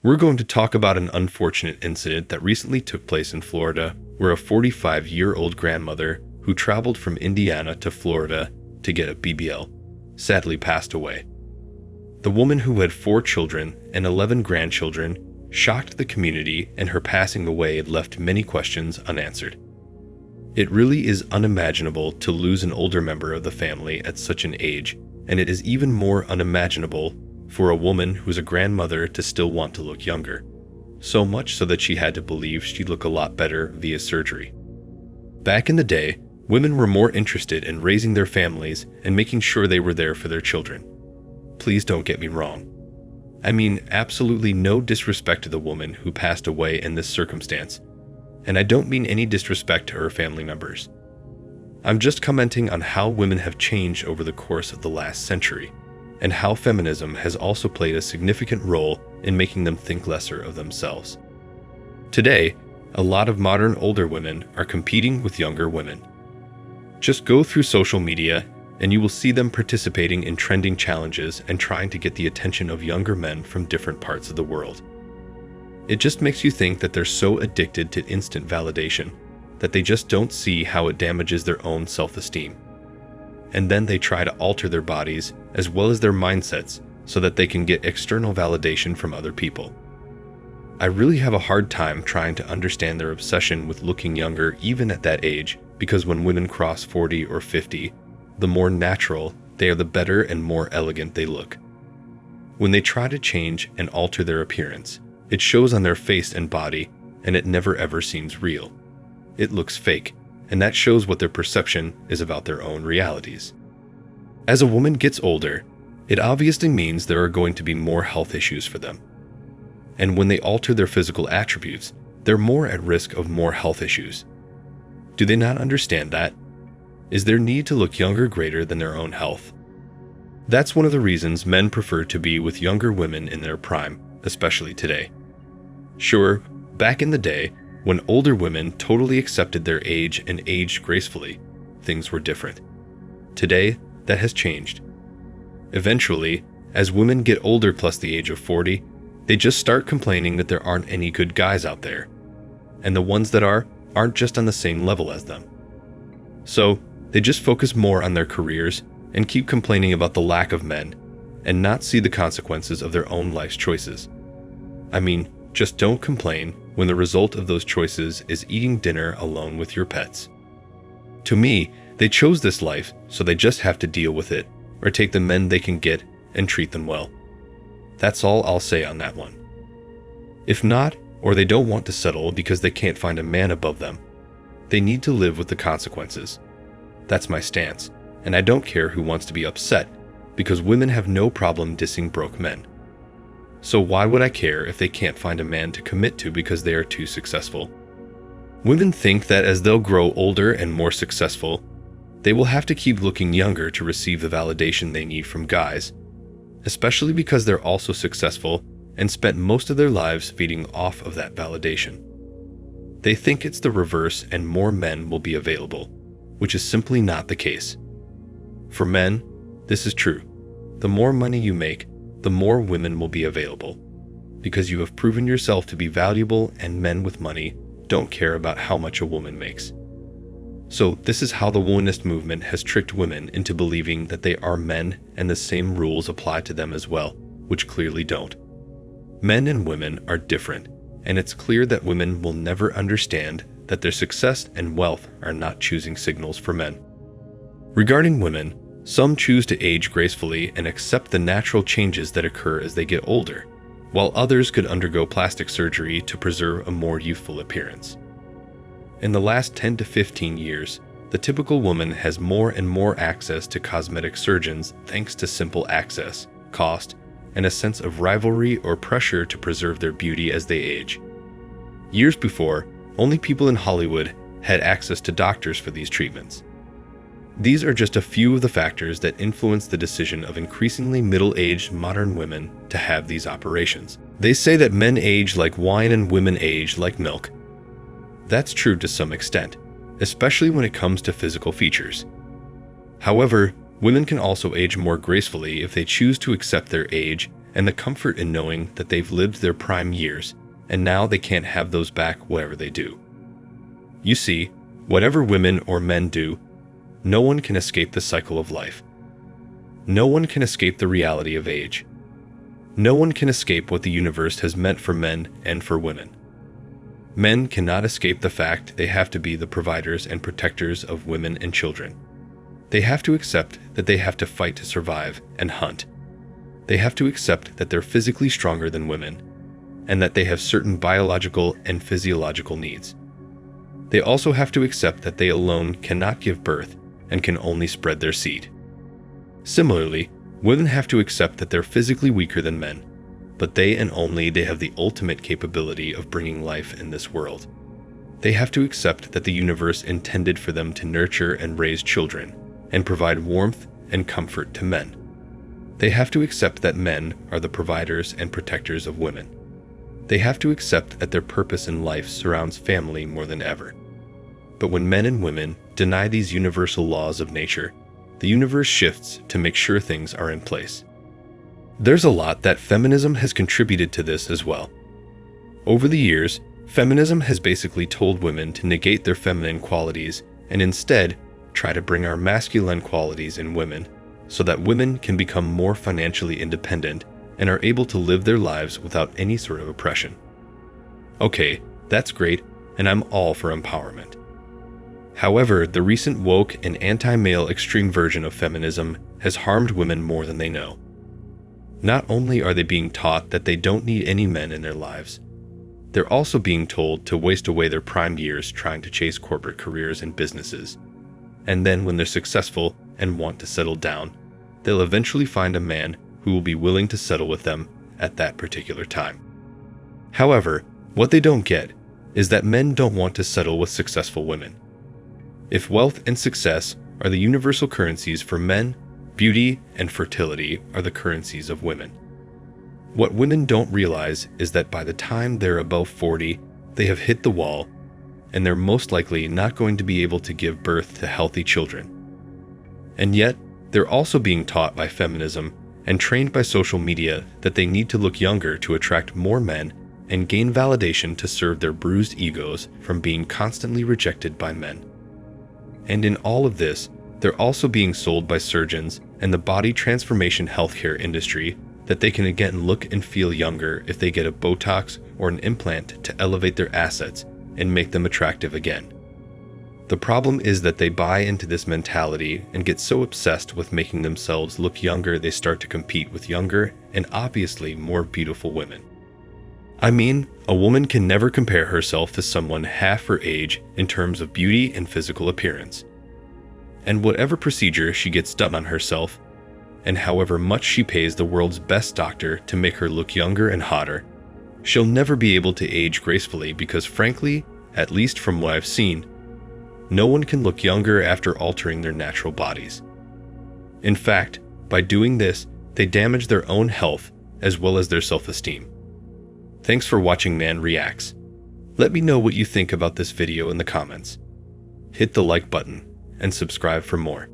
We're going to talk about an unfortunate incident that recently took place in Florida, where a 45-year-old grandmother who traveled from Indiana to Florida to get a BBL sadly passed away. The woman, who had 4 children and 11 grandchildren, shocked the community, and her passing away left many questions unanswered. It really is unimaginable to lose an older member of the family at such an age, and it is even more unimaginable for a woman who's a grandmother to still want to look younger, so much so that she had to believe she'd look a lot better via surgery. Back in the day, women were more interested in raising their families and making sure they were there for their children. Please don't get me wrong. I mean absolutely no disrespect to the woman who passed away in this circumstance, and I don't mean any disrespect to her family members. I'm just commenting on how women have changed over the course of the last century, and how feminism has also played a significant role in making them think lesser of themselves. Today, a lot of modern older women are competing with younger women. Just go through social media and you will see them participating in trending challenges and trying to get the attention of younger men from different parts of the world. It just makes you think that they're so addicted to instant validation that they just don't see how it damages their own self-esteem. And then they try to alter their bodies as well as their mindsets so that they can get external validation from other people. I really have a hard time trying to understand their obsession with looking younger even at that age, because when women cross 40 or 50, the more natural they are, the better and more elegant they look. When they try to change and alter their appearance, it shows on their face and body, and it never ever seems real. It looks fake, and that shows what their perception is about their own realities. As a woman gets older, it obviously means there are going to be more health issues for them. And when they alter their physical attributes, they're more at risk of more health issues. Do they not understand that? Is their need to look younger greater than their own health? That's one of the reasons men prefer to be with younger women in their prime, especially today. Sure, back in the day, when older women totally accepted their age and aged gracefully, things were different. Today, that has changed. Eventually, as women get older plus the age of 40, they just start complaining that there aren't any good guys out there, and the ones that aren't just on the same level as them. So, they just focus more on their careers and keep complaining about the lack of men, and not see the consequences of their own life's choices. I mean, just don't complain when the result of those choices is eating dinner alone with your pets. To me, they chose this life, so they just have to deal with it, or take the men they can get and treat them well. That's all I'll say on that one. If not, or they don't want to settle because they can't find a man above them, they need to live with the consequences. That's my stance, and I don't care who wants to be upset, because women have no problem dissing broke men. So why would I care if they can't find a man to commit to because they are too successful? Women think that as they'll grow older and more successful, they will have to keep looking younger to receive the validation they need from guys, especially because they're also successful and spent most of their lives feeding off of that validation. They think it's the reverse and more men will be available, which is simply not the case. For men, this is true. The more money you make, the more women will be available, because you have proven yourself to be valuable, and men with money don't care about how much a woman makes. So this is how the womanist movement has tricked women into believing that they are men and the same rules apply to them as well, which clearly don't. Men and women are different, and it's clear that women will never understand that their success and wealth are not choosing signals for men. Regarding women, some choose to age gracefully and accept the natural changes that occur as they get older, while others could undergo plastic surgery to preserve a more youthful appearance. In the last 10 to 15 years, the typical woman has more and more access to cosmetic surgeons thanks to simple access, cost, and a sense of rivalry or pressure to preserve their beauty as they age. Years before, only people in Hollywood had access to doctors for these treatments. These are just a few of the factors that influence the decision of increasingly middle-aged modern women to have these operations. They say that men age like wine and women age like milk. That's true to some extent, especially when it comes to physical features. However, women can also age more gracefully if they choose to accept their age and the comfort in knowing that they've lived their prime years, and now they can't have those back whatever they do. You see, whatever women or men do, no one can escape the cycle of life. No one can escape the reality of age. No one can escape what the universe has meant for men and for women. Men cannot escape the fact they have to be the providers and protectors of women and children. They have to accept that they have to fight to survive and hunt. They have to accept that they're physically stronger than women, and that they have certain biological and physiological needs. They also have to accept that they alone cannot give birth and can only spread their seed. Similarly, women have to accept that they're physically weaker than men, but they and only they have the ultimate capability of bringing life in this world. They have to accept that the universe intended for them to nurture and raise children and provide warmth and comfort to men. They have to accept that men are the providers and protectors of women. They have to accept that their purpose in life surrounds family more than ever. But when men and women deny these universal laws of nature, the universe shifts to make sure things are in place. There's a lot that feminism has contributed to this as well. Over the years, feminism has basically told women to negate their feminine qualities and instead try to bring our masculine qualities in women so that women can become more financially independent and are able to live their lives without any sort of oppression. Okay, that's great, and I'm all for empowerment. However, the recent woke and anti-male extreme version of feminism has harmed women more than they know. Not only are they being taught that they don't need any men in their lives, they're also being told to waste away their prime years trying to chase corporate careers and businesses. And then when they're successful and want to settle down, they'll eventually find a man who will be willing to settle with them at that particular time. However, what they don't get is that men don't want to settle with successful women. If wealth and success are the universal currencies for men, beauty and fertility are the currencies of women. What women don't realize is that by the time they're above 40, they have hit the wall, and they're most likely not going to be able to give birth to healthy children. And yet, they're also being taught by feminism and trained by social media that they need to look younger to attract more men and gain validation to serve their bruised egos from being constantly rejected by men. And in all of this, they're also being sold by surgeons and the body transformation healthcare industry that they can again look and feel younger if they get a Botox or an implant to elevate their assets and make them attractive again. The problem is that they buy into this mentality and get so obsessed with making themselves look younger they start to compete with younger and obviously more beautiful women. I mean, a woman can never compare herself to someone half her age in terms of beauty and physical appearance. And whatever procedure she gets done on herself, and however much she pays the world's best doctor to make her look younger and hotter, she'll never be able to age gracefully because frankly, at least from what I've seen, no one can look younger after altering their natural bodies. In fact, by doing this, they damage their own health as well as their self-esteem. Thanks for watching Man Reacts. Let me know what you think about this video in the comments. Hit the like button and subscribe for more.